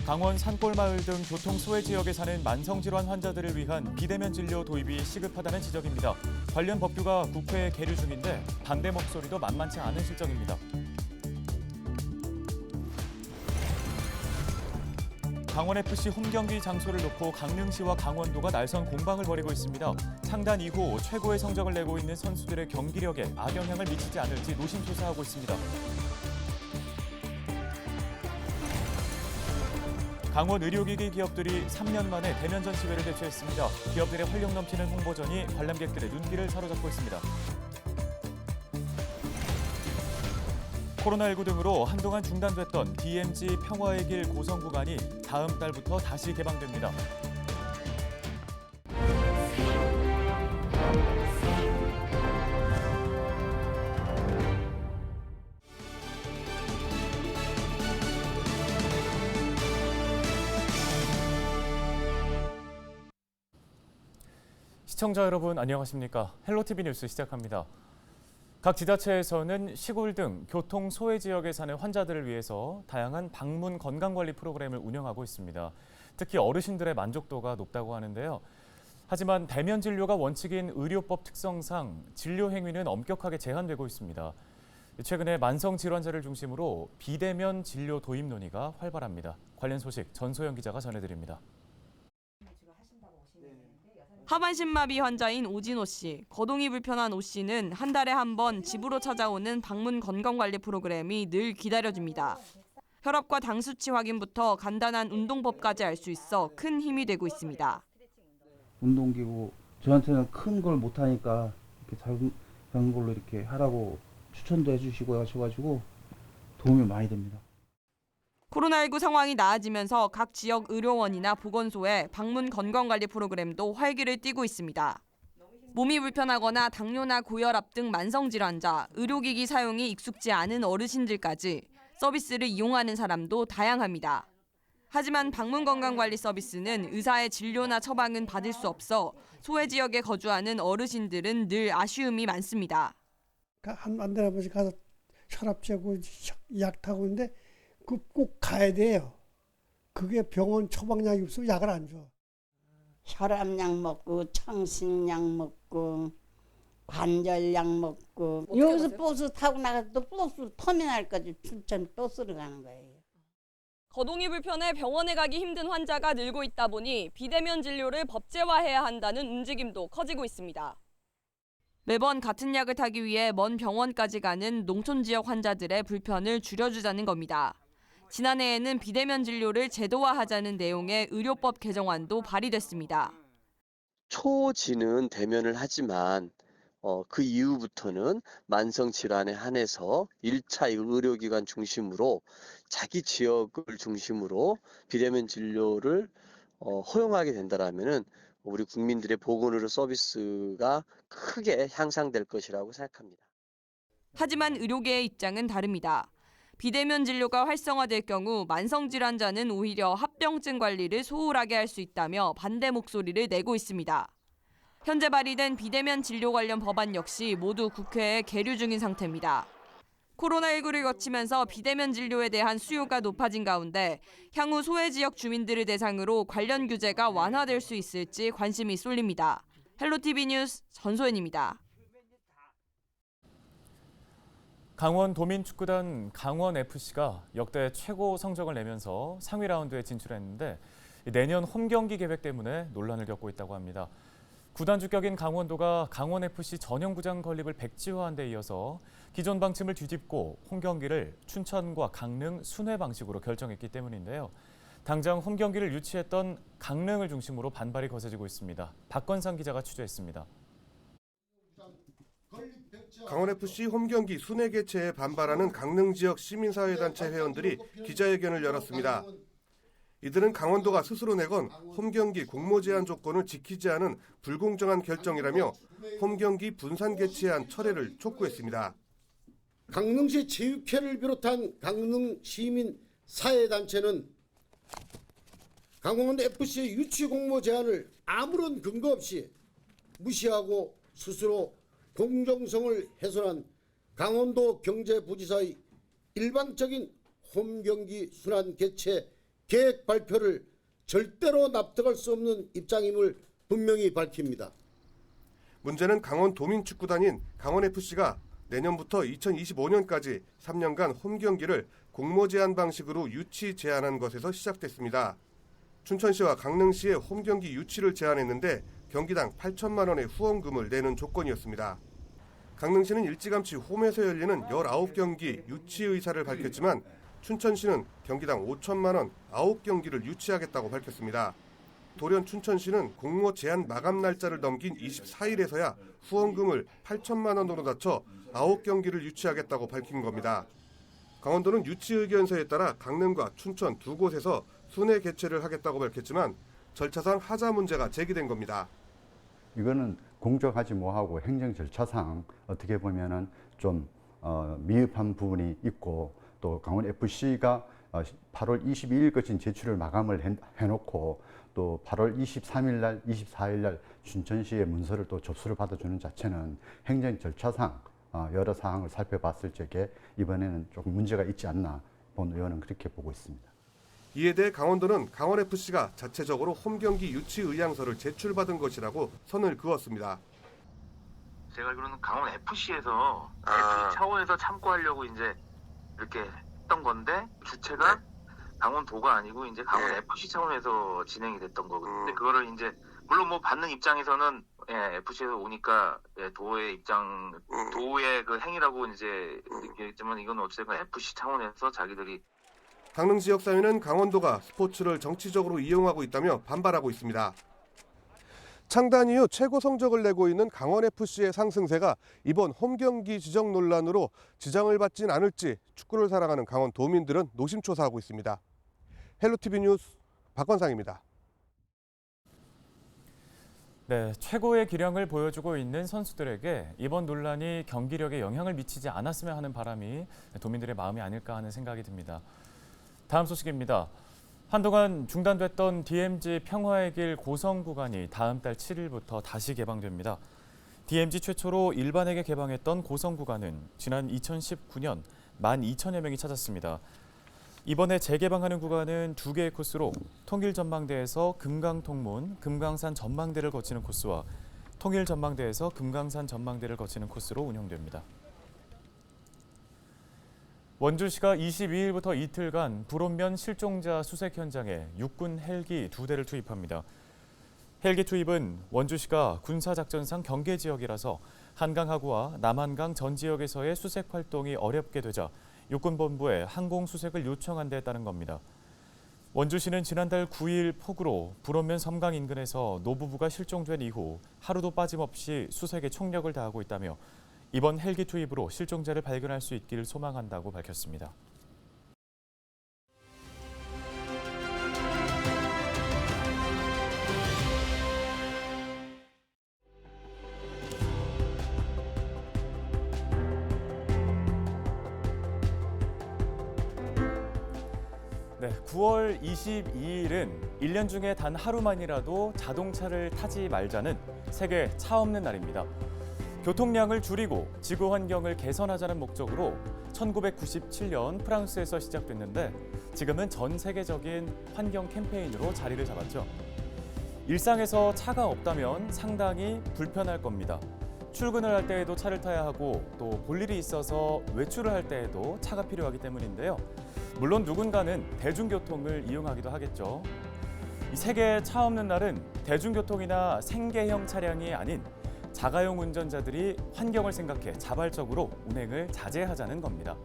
강원 산골마을 등 교통 소외 지역에 사는 만성질환 환자들을 위한 비대면 진료 도입이 시급하다는 지적입니다. 관련 법규가 국회에 계류 중인데 반대 목소리도 만만치 않은 실정입니다. 강원FC 홈경기 장소를 놓고 강릉시와 강원도가 날선 공방을 벌이고 있습니다. 창단 이후 최고의 성적을 내고 있는 선수들의 경기력에 악영향을 미치지 않을지 노심초사하고 있습니다. 강원 의료기기 기업들이 3년 만에 대면 전시회를 개최했습니다. 기업들의 활력 넘치는 홍보전이 관람객들의 눈길을 사로잡고 있습니다. 코로나19 등으로 한동안 중단됐던 DMZ 평화의 길 고성 구간이 다음 달부터 다시 개방됩니다. 시청자 여러분 안녕하십니까? 헬로티비 뉴스 시작합니다. 각 지자체에서는 시골 등 교통 소외 지역에 사는 환자들을 위해서 다양한 방문 건강관리 프로그램을 운영하고 있습니다. 특히 어르신들의 만족도가 높다고 하는데요. 하지만 대면 진료가 원칙인 의료법 특성상 진료 행위는 엄격하게 제한되고 있습니다. 최근에 만성 질환자를 중심으로 비대면 진료 도입 논의가 활발합니다. 관련 소식 전소영 기자가 전해드립니다. 하반신마비 환자인 오진호 씨, 거동이 불편한 오 씨는 한 달에 한 번 집으로 찾아오는 방문 건강관리 프로그램이 늘 기다려집니다. 혈압과 당 수치 확인부터 간단한 운동법까지 알 수 있어 큰 힘이 되고 있습니다. 운동기구 저한테는 큰 걸 못하니까 이렇게 작은 걸로 이렇게 하라고 추천도 해주시고 하셔가지고 도움이 많이 됩니다. 코로나19 상황이 나아지면서 각 지역 의료원이나 보건소에 방문 건강관리 프로그램도 활기를 띠고 있습니다. 몸이 불편하거나 당뇨나 고혈압 등 만성질환자, 의료기기 사용이 익숙지 않은 어르신들까지 서비스를 이용하는 사람도 다양합니다. 하지만 방문 건강관리 서비스는 의사의 진료나 처방은 받을 수 없어 소외 지역에 거주하는 어르신들은 늘 아쉬움이 많습니다. 한 달에 한 번씩 가서 혈압 재고 약 타고 있는데 꼭 가야 돼요. 그게 병원 처방약이 없으면 약을 안 줘. 혈압약 먹고 청신약 먹고 관절약 먹고 여기서 버스 타고 나가서 또 버스로 터미널까지 춘천 버스로 가는 거예요. 거동이 불편해 병원에 가기 힘든 환자가 늘고 있다 보니 비대면 진료를 법제화해야 한다는 움직임도 커지고 있습니다. 매번 같은 약을 타기 위해 먼 병원까지 가는 농촌 지역 환자들의 불편을 줄여주자는 겁니다. 지난해에는 비대면 진료를 제도화하자는 내용의 의료법 개정안도 발의됐습니다. 초지는 대면을 하지만 그 이후부터는 만성질환에 한해서 1차 의료기관 중심으로 자기 지역을 중심으로 비대면 진료를 허용하게 된다면 우리 국민들의 보건의료 서비스가 크게 향상될 것이라고 생각합니다. 하지만 의료계의 입장은 다릅니다. 비대면 진료가 활성화될 경우 만성질환자는 오히려 합병증 관리를 소홀하게 할 수 있다며 반대 목소리를 내고 있습니다. 현재 발의된 비대면 진료 관련 법안 역시 모두 국회에 계류 중인 상태입니다. 코로나19를 거치면서 비대면 진료에 대한 수요가 높아진 가운데 향후 소외 지역 주민들을 대상으로 관련 규제가 완화될 수 있을지 관심이 쏠립니다. 헬로티비 뉴스 전소연입니다. 강원 도민축구단 강원FC가 역대 최고 성적을 내면서 상위 라운드에 진출했는데 내년 홈경기 계획 때문에 논란을 겪고 있다고 합니다. 구단 주격인 강원도가 강원FC 전용구장 건립을 백지화한 데 이어서 기존 방침을 뒤집고 홈경기를 춘천과 강릉 순회 방식으로 결정했기 때문인데요. 당장 홈경기를 유치했던 강릉을 중심으로 반발이 거세지고 있습니다. 박건상 기자가 취재했습니다. 강원FC 홈경기 순회 개최에 반발하는 강릉 지역 시민사회단체 회원들이 기자회견을 열었습니다. 이들은 강원도가 스스로 내건 홈경기 공모 제한 조건을 지키지 않은 불공정한 결정이라며 홈경기 분산 개최안 철회를 촉구했습니다. 강릉시 체육회를 비롯한 강릉 시민사회단체는 강원도 FC의 유치 공모 제안을 아무런 근거 없이 무시하고 스스로 공정성을 훼손한 강원도 경제부지사의 일방적인 홈경기 순환 개최 계획 발표를 절대로 납득할 수 없는 입장임을 분명히 밝힙니다. 문제는 강원 도민축구단인 강원FC가 내년부터 2025년까지 3년간 홈경기를 공모 제한 방식으로 유치 제한한 것에서 시작됐습니다. 춘천시와 강릉시의 홈경기 유치를 제안했는데 경기당 8천만 원의 후원금을 내는 조건이었습니다. 강릉시는 일찌감치 홈에서 열리는 19경기 유치 의사를 밝혔지만 춘천시는 경기당 5천만 원 9경기를 유치하겠다고 밝혔습니다. 돌연 춘천시는 공모 제한 마감 날짜를 넘긴 24일에서야 후원금을 8천만 원으로 낮춰 9경기를 유치하겠다고 밝힌 겁니다. 강원도는 유치 의견서에 따라 강릉과 춘천 두 곳에서 순회 개최를 하겠다고 밝혔지만 절차상 하자 문제가 제기된 겁니다. 이거는 공정하지 못하고 행정 절차상 어떻게 보면은 좀 미흡한 부분이 있고, 또 강원 FC가 8월 22일 거친 제출을 마감을 해놓고 또 8월 23일 날, 24일 날 춘천시의 문서를 또 접수를 받아주는 자체는 행정 절차상 여러 사항을 살펴봤을 적에 이번에는 조금 문제가 있지 않나 본 의원은 그렇게 보고 있습니다. 이에 대해 강원도는 강원FC가 자체적으로 홈경기 유치 의향서를 제출받은 것이라고 선을 그었습니다. 제가 알기로는 강원 FC에서 FC 차원에서 참고하려고 이제 이렇게 했던 건데 주체가 강원도가 아니고 이제 강원 FC 차원에서 진행이 됐던 거거든요. 근데 그거를 이제 물론 뭐 받는 입장에서는 FC에서 오니까 도의 입장, 도의 그 행위라고 이제 느끼겠지만 이건 어쨌든 FC 차원에서 자기들이. 강릉 지역 사회는 강원도가 스포츠를 정치적으로 이용하고 있다며 반발하고 있습니다. 창단 이후 최고 성적을 내고 있는 강원FC의 상승세가 이번 홈경기 지정 논란으로 지장을 받진 않을지 축구를 사랑하는 강원 도민들은 노심초사하고 있습니다. 헬로티비 뉴스 박건상입니다. 네, 최고의 기량을 보여주고 있는 선수들에게 이번 논란이 경기력에 영향을 미치지 않았으면 하는 바람이 도민들의 마음이 아닐까 하는 생각이 듭니다. 다음 소식입니다. 한동안 중단됐던 DMZ 평화의 길 고성 구간이 다음 달 7일부터 다시 개방됩니다. DMZ 최초로 일반에게 개방했던 고성 구간은 지난 2019년 12,000여 명이 찾았습니다. 이번에 재개방하는 구간은 2개의 코스로 통일전망대에서 금강통문, 금강산 전망대를 거치는 코스와 통일전망대에서 금강산 전망대를 거치는 코스로 운영됩니다. 원주시가 22일부터 이틀간 불온면 실종자 수색 현장에 육군 헬기 2대를 투입합니다. 헬기 투입은 원주시가 군사작전상 경계 지역이라서 한강하구와 남한강 전 지역에서의 수색 활동이 어렵게 되자 육군본부에 항공수색을 요청한 데 따른 겁니다. 원주시는 지난달 9일 폭우로 불온면 섬강 인근에서 노부부가 실종된 이후 하루도 빠짐없이 수색에 총력을 다하고 있다며 이번 헬기 투입으로 실종자를 발견할 수 있기를 소망한다고 밝혔습니다. 네, 9월 22일은 1년 중에 단 하루만이라도 자동차를 타지 말자는 세계 차 없는 날입니다. 교통량을 줄이고 지구 환경을 개선하자는 목적으로 1997년 프랑스에서 시작됐는데 지금은 전 세계적인 환경 캠페인으로 자리를 잡았죠. 일상에서 차가 없다면 상당히 불편할 겁니다. 출근을 할 때에도 차를 타야 하고 또 볼 일이 있어서 외출을 할 때에도 차가 필요하기 때문인데요. 물론 누군가는 대중교통을 이용하기도 하겠죠. 이 세계 차 없는 날은 대중교통이나 생계형 차량이 아닌 자가용 운전자들이 환경을 생각해 자발적으로 운행을 자제하자는 겁니다.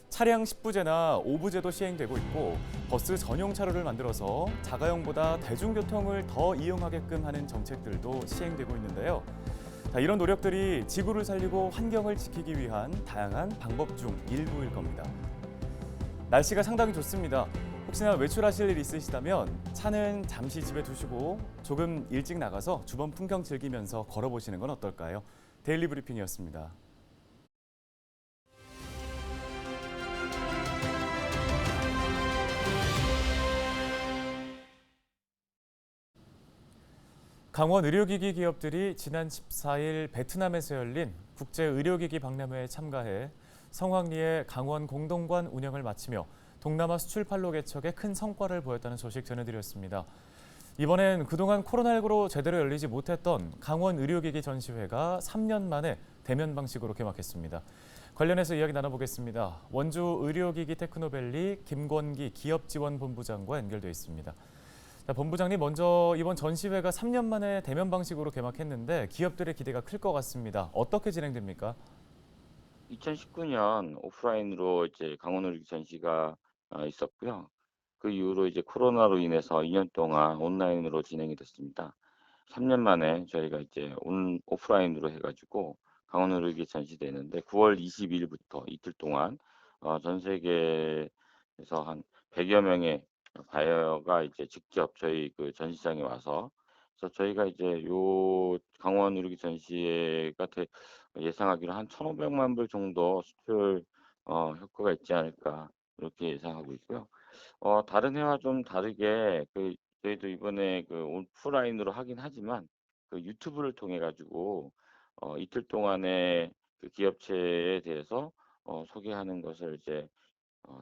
차량 10부제나 5부제도 시행되고 있고 버스 전용 차로를 만들어서 자가용보다 대중교통을 더 이용하게끔 하는 정책들도 시행되고 있는데요. 이런 노력들이 지구를 살리고 환경을 지키기 위한 다양한 방법 중 일부일 겁니다. 날씨가 상당히 좋습니다. 혹시나 외출하실 일 있으시다면 차는 잠시 집에 두시고 조금 일찍 나가서 주변 풍경 즐기면서 걸어보시는 건 어떨까요? 데일리 브리핑이었습니다. 강원 의료기기 기업들이 지난 14일 베트남에서 열린 국제의료기기 박람회에 참가해 성황리의 강원 공동관 운영을 마치며 동남아 수출판로 개척에 큰 성과를 보였다는 소식 전해드렸습니다. 이번엔 그동안 코로나19로 제대로 열리지 못했던 강원 의료기기 전시회가 3년 만에 대면 방식으로 개막했습니다. 관련해서 이야기 나눠보겠습니다. 원주 의료기기 테크노밸리 김권기 기업지원본부장과 연결돼 있습니다. 자, 본부장님, 먼저 이번 전시회가 3년 만에 대면 방식으로 개막했는데 기업들의 기대가 클 것 같습니다. 어떻게 진행됩니까? 2019년 오프라인으로 이제 강원 의료기기 전시가 있었고요. 그 이후로 이제 코로나로 인해서 2년 동안 온라인으로 진행이 됐습니다. 3년 만에 저희가 이제 오프라인으로 해가지고 강원 의료기기 전시되는데 9월 22일부터 이틀 동안 전 세계에서 한 100여 명의 바이어가 이제 직접 저희 그 전시장에 와서, 그래서 저희가 이제 요 강원 의료기기 전시회가 예상하기로 한 1,500만 불 정도 수출 효과가 있지 않을까 이렇게 예상하고 있고요. 다른 해와 좀 다르게 저희도 이번에 그 오프라인으로 하긴 하지만 그 유튜브를 통해 가지고 이틀 동안의 그 기업체에 대해서 소개하는 것을 이제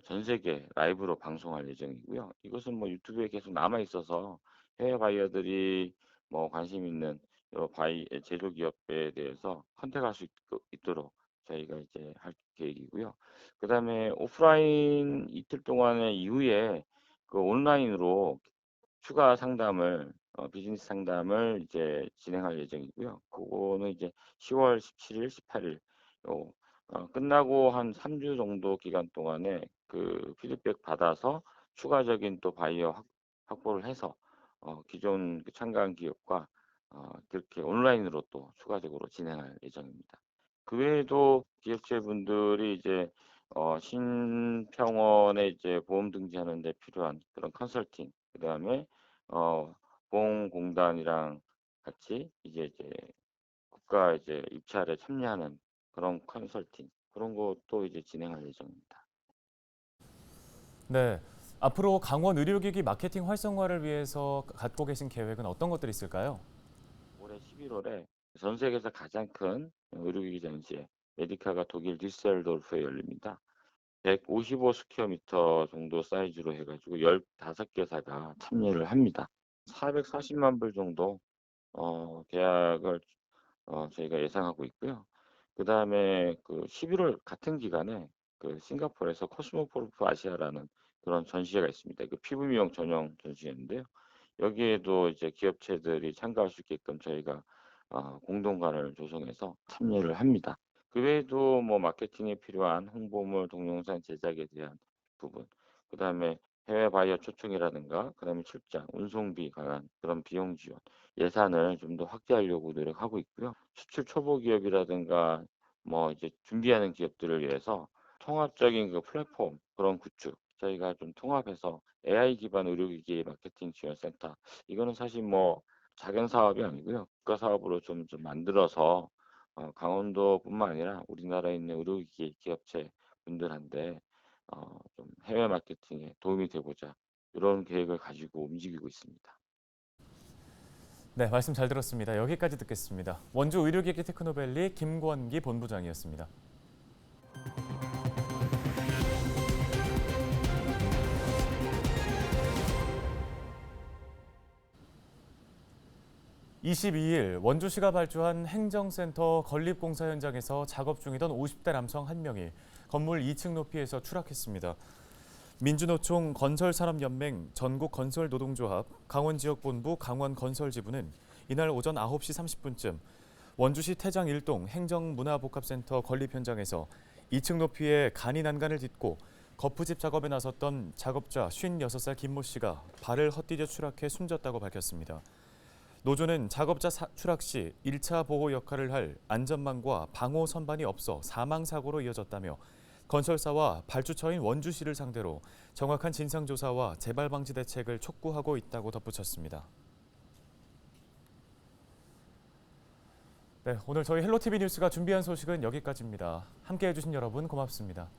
전 세계 라이브로 방송할 예정이고요. 이것은 뭐 유튜브에 계속 남아 있어서 해외 바이어들이 뭐 관심 있는 여러 제조 기업에 대해서 컨택할 수 있도록 저희가 이제 할 계획이고요. 그다음에 오프라인 이틀 동안의 이후에 그 온라인으로 추가 상담을 비즈니스 상담을 이제 진행할 예정이고요. 그거는 이제 10월 17일, 18일 끝나고 한 3주 정도 기간 동안에 그 피드백 받아서 추가적인 또 바이어 확보를 해서 기존 그 참가한 기업과 그렇게 온라인으로 또 추가적으로 진행할 예정입니다. 그 외에도 기업체분들이 이제 신평원에 이제 보험 등재하는 데 필요한 그런 컨설팅, 그다음에 보험공단이랑 같이 이제 국가 이제 입찰에 참여하는 그런 컨설팅, 그런 것도 이제 진행할 예정입니다. 네, 앞으로 강원 의료기기 마케팅 활성화를 위해서 갖고 계신 계획은 어떤 것들이 있을까요? 올해 11월에 전 세계에서 가장 큰 의료기기 전시회 메디카가 독일 디셀도르프에 열립니다. 155스퀘어미터 정도 사이즈로 해가지고 15개사가 참여를 합니다. 440만 불 정도 계약을 저희가 예상하고 있고요. 그다음에 그 11월 같은 기간에 그 싱가포르에서 코스모폴리스 아시아라는 그런 전시회가 있습니다. 그 피부 미용 전용 전시회인데요. 여기에도 이제 기업체들이 참가할 수 있게끔 저희가 공동관을 조성해서 참여를 합니다. 그 외에도 뭐 마케팅에 필요한 홍보물, 동영상 제작에 대한 부분, 그다음에 해외 바이어 초청이라든가, 그다음에 출장, 운송비 관한 그런 비용 지원, 예산을 좀 더 확대하려고 노력하고 있고요. 수출 초보 기업이라든가 뭐 이제 준비하는 기업들을 위해서 통합적인 그 플랫폼 그런 구축, 저희가 좀 통합해서 AI 기반 의료기기 마케팅 지원센터, 이거는 사실 뭐 작은 사업이 아니고요. 국가 사업으로 좀 만들어서 강원도뿐만 아니라 우리나라에 있는 의료기기 기업체 분들한테 좀 해외 마케팅에 도움이 되고자 이런 계획을 가지고 움직이고 있습니다. 네, 말씀 잘 들었습니다. 여기까지 듣겠습니다. 원주 의료기기 테크노밸리 김권기 본부장이었습니다. (22일) 원주시가 발주한 행정센터 건립공사 현장에서 작업 중이던 50대 남성 1명이 건물 2층 높이에서 추락했습니다. 민주노총 건설산업연맹 전국건설노동조합 강원지역본부 강원건설지부는 이날 오전 9시 30분쯤 원주시 태장 1동 행정문화복합센터 건립 현장에서 2층 높이의 간이 난간을 딛고 거푸집 작업에 나섰던 작업자 56살 김모 씨가 발을 헛디뎌 추락해 숨졌다고 밝혔습니다. 노조는 작업자 추락 시 1차 보호 역할을 할 안전망과 방호 선반이 없어 사망사고로 이어졌다며 건설사와 발주처인 원주시를 상대로 정확한 진상조사와 재발 방지 대책을 촉구하고 있다고 덧붙였습니다. 네, 오늘 저희 헬로티비 뉴스가 준비한 소식은 여기까지입니다. 함께해 주신 여러분 고맙습니다.